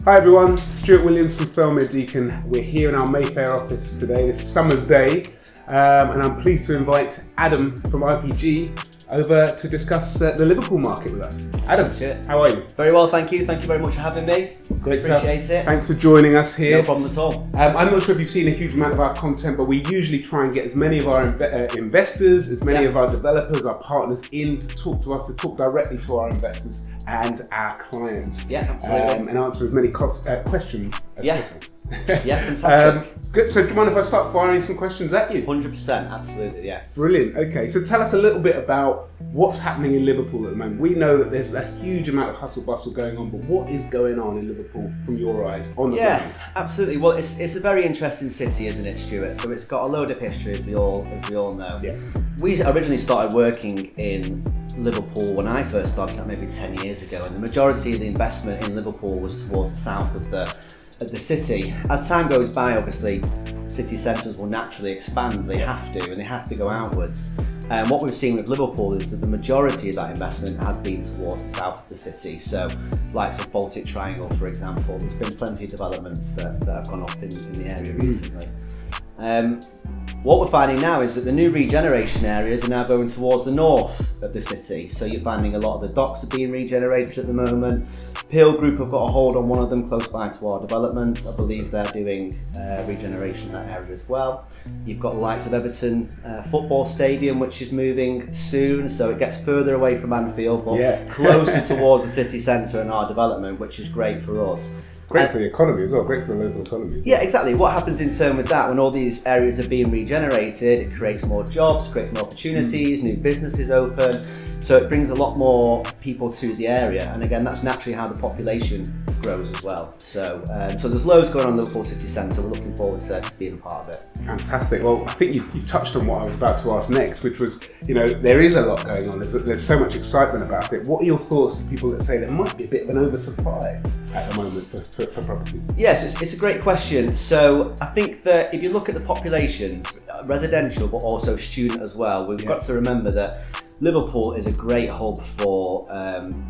Hi everyone, Stuart Williams from Thirlmere Deacon. We're here in our Mayfair office today, this summer's day, and I'm pleased to invite Adam from IPG over to discuss the Liverpool market with us. Adam, how are you? Very well, thank you. Thank you very much for having me. Great Appreciate stuff. it. Thanks for joining us here. No problem at all. I'm not sure if you've seen a huge amount of our content, but we usually try and get as many of our investors, as many of our developers, our partners in to talk to us, to talk directly to our investors and our clients. Yeah, absolutely. And answer as many questions as possible. Yeah, fantastic. Good. So do you mind if I start firing some questions at you? 100%, absolutely, yes. Brilliant. Okay, so tell us a little bit about what's happening in Liverpool at the moment. We know that there's a huge amount of hustle bustle going on, but what is going on in Liverpool from your eyes on the ground? Absolutely. Well, it's a very interesting city, isn't it, Stuart? So it's got a load of history, as we all know. Yeah. We originally started working in Liverpool when I first started, maybe 10 years ago, and the majority of the investment in Liverpool was towards the south of the city. As time goes by, obviously, city centres will naturally expand. They have to, and they have to go outwards. And what we've seen with Liverpool is that the majority of that investment has been towards the south of the city. So, like the Baltic Triangle, for example, there's been plenty of developments that have gone up in the area recently. What we're finding now is that the new regeneration areas are now going towards the north of the city. So you're finding a lot of the docks are being regenerated at the moment. Peel Group have got a hold on one of them close by to our development. I believe they're doing regeneration in that area as well. You've got the likes of Everton football stadium, which is moving soon, so it gets further away from Anfield, but closer towards the city centre and our development, which is great for us. Great for the economy as well, great for the local economy. Yeah, exactly. What happens in turn with that, when all these areas are being regenerated, it creates more jobs, creates more opportunities, new businesses open, so it brings a lot more people to the area, and again, that's naturally how the population grows as well. So there's loads going on in the Liverpool city centre. We're looking forward to being a part of it. Fantastic. Well, I think you've touched on what I was about to ask next, which was, there is a lot going on. There's so much excitement about it. What are your thoughts to people that say there might be a bit of an oversupply at the moment for property? Yes, it's a great question. So I think that if you look at the populations, residential but also student as well, we've got to remember that Liverpool is a great hub for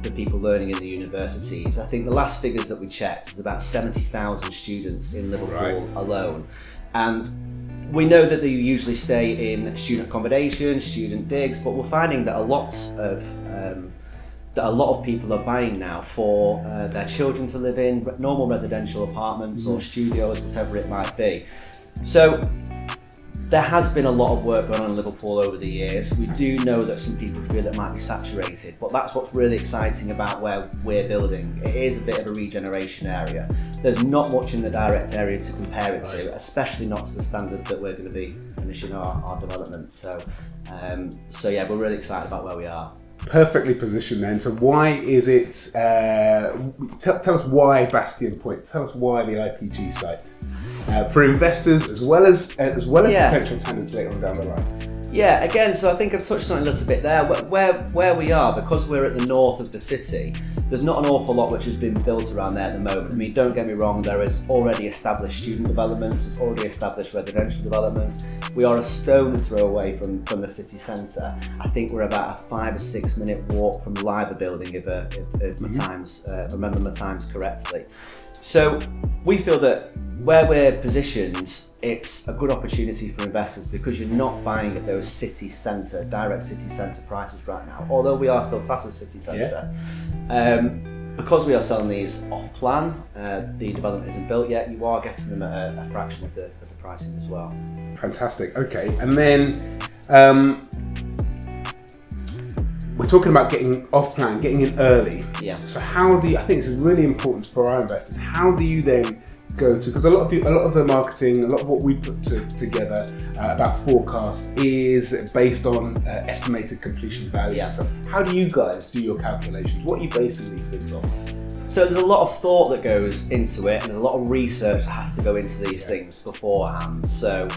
the people learning in the universities. I think the last figures that we checked is about 70,000 students in Liverpool alone. And we know that they usually stay in student accommodation, student digs, but we're finding that a lot of people are buying now for their children to live in, normal residential apartments or studios, whatever it might be. So there has been a lot of work going on in Liverpool over the years. We do know that some people feel it might be saturated, but that's what's really exciting about where we're building. It is a bit of a regeneration area. There's not much in the direct area to compare it to, especially not to the standard that we're going to be finishing our development. So yeah, we're really excited about where we are. Perfectly positioned then. So why is it, tell us why Bastion Point, tell us why the IPG site, for investors as well as potential tenants later on down the line. Yeah, again, so I think I've touched on it a little bit there. Where we are, because we're at the north of the city, there's not an awful lot which has been built around there at the moment. I mean, don't get me wrong, there is already established student development, there's already established residential development. We are a stone throw away from the city centre. I think we're about a 5 or 6 minute walk from the Liver building, if remember my times correctly. So we feel that where we're positioned, it's a good opportunity for investors because you're not buying at those direct city centre prices right now, although we are still classed as city centre. Because we are selling these off plan, the development isn't built yet, you are getting them at a fraction of the pricing as well. Fantastic, okay. And then we're talking about getting off plan, getting in early. Yeah. So how do you, I think this is really important for our investors, how do you then go to, because a lot of the marketing, a lot of what we put together about forecasts is based on estimated completion value. Yeah. So how do you guys do your calculations? What are you basing these things on? So there's a lot of thought that goes into it, and there's a lot of research that has to go into these things beforehand. So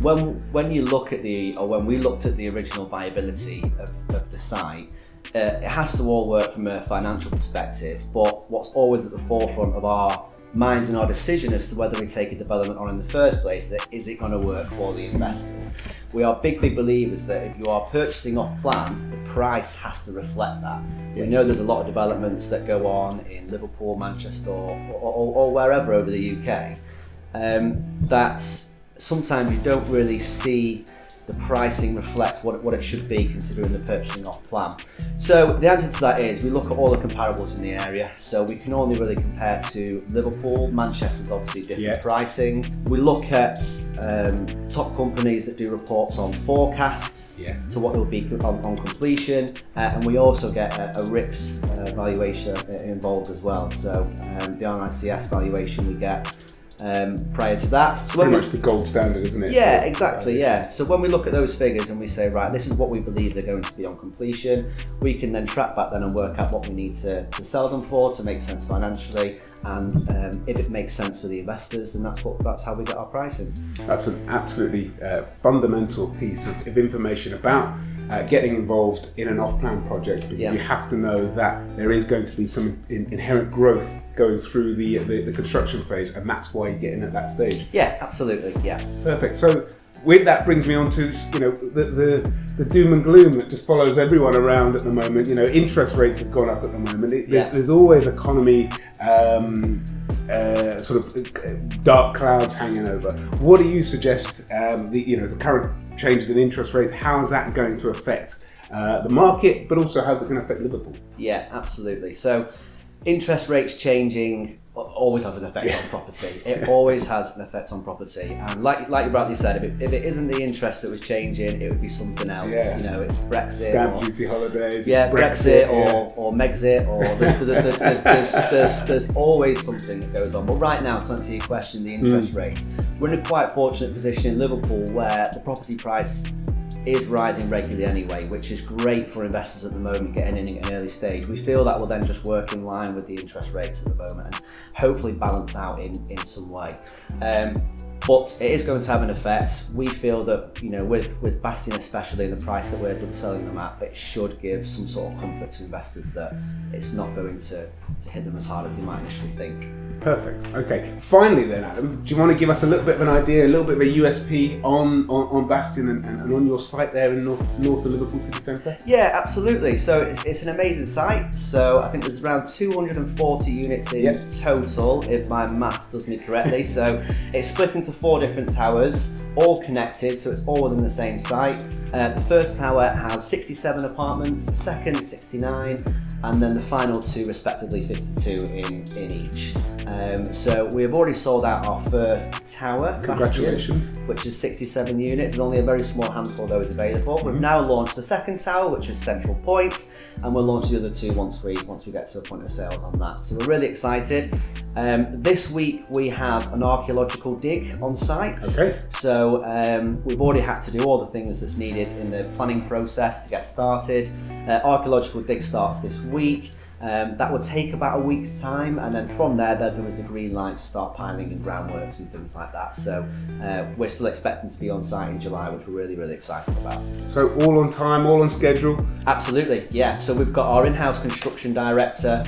when you look at when we looked at the original viability of the site, it has to all work from a financial perspective, but what's always at the forefront of our minds in our decision as to whether we take a development on in the first place, that is it going to work for the investors. We are big believers that if you are purchasing off plan, the price has to reflect that. We know there's a lot of developments that go on in Liverpool, Manchester, or wherever over the UK, that sometimes you don't really see the pricing reflects what it should be considering the purchasing off plan. So the answer to that is we look at all the comparables in the area. So we can only really compare to Liverpool. Manchester's obviously different pricing. We look at top companies that do reports on forecasts to what it will be on completion, and we also get a RICS valuation involved as well. So the RICS valuation we get prior to that. So pretty much the gold standard, isn't it? Yeah, exactly, yeah. So when we look at those figures and we say, right, this is what we believe they're going to be on completion, we can then track back then and work out what we need to sell them for to make sense financially, and if it makes sense for the investors, then that's how we get our pricing. That's an absolutely fundamental piece of information about getting involved in an off-plan project, because you have to know that there is going to be some inherent growth going through the construction phase, and that's why you get in at that stage. Yeah, absolutely. Yeah. Perfect. So with that brings me on to the doom and gloom that just follows everyone around at the moment. Interest rates have gone up at the moment. There's always economy sort of dark clouds hanging over. What do you suggest? The current changes in interest rates, how is that going to affect the market, but also how's it going to affect Liverpool? Yeah, absolutely. So interest rates changing always has an effect on property. It always has an effect on property, and like you rightly said, if it isn't the interest that was changing, it would be something else. It's Brexit, stamp duty holidays, Brexit or Megxit, or there's always something that goes on. But right now, to answer your question, the interest rates, we're in a quite fortunate position in Liverpool where the property price is rising regularly anyway, which is great for investors at the moment getting in at an early stage. We feel that will then just work in line with the interest rates at the moment and hopefully balance out in some way. But it is going to have an effect. We feel that, with Bastion especially, the price that we're double selling them at, it should give some sort of comfort to investors that it's not going to hit them as hard as they might initially think. Perfect. Okay. Finally then, Adam, do you want to give us a little bit of an idea, a little bit of a USP on Bastion and on your site there in north of Liverpool city centre? Yeah, absolutely. So it's an amazing site. So I think there's around 240 units in total, if my maths does me correctly. So it's split into 4 different towers, all connected, so it's all within the same site. The first tower has 67 apartments, the second 69, and then the final 2 respectively 52 in each. So we have already sold out our first tower, Congratulations. Bastion, which is 67 units, and only a very small handful of those available. We've now launched the second tower, which is Central Point, and we'll launch the other 2 once we get to a point of sales on that. So we're really excited. This week we have an archaeological dig on site. Okay. So we've already had to do all the things that's needed in the planning process to get started. Archaeological dig starts this week. That will take about a week's time, and then from there is the green light to start piling and groundworks and things like that. So we're still expecting to be on site in July, which we're really, really excited about. So all on time, all on schedule? Absolutely, yeah. So we've got our in-house construction director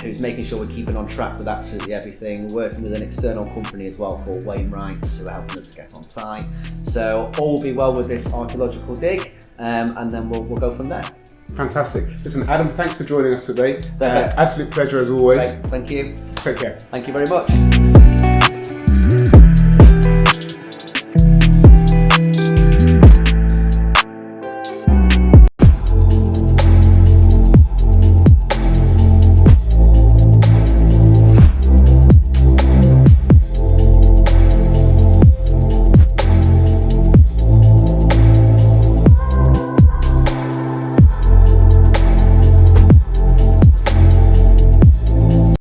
who's making sure we're keeping on track with absolutely everything. We're working with an external company as well called Wainwrights, who are helping us to get on site. So all will be well with this archaeological dig, and then we'll go from there. Fantastic. Listen, Adam, thanks for joining us today. Absolute pleasure as always. Great. Thank you. Take care. Thank you very much.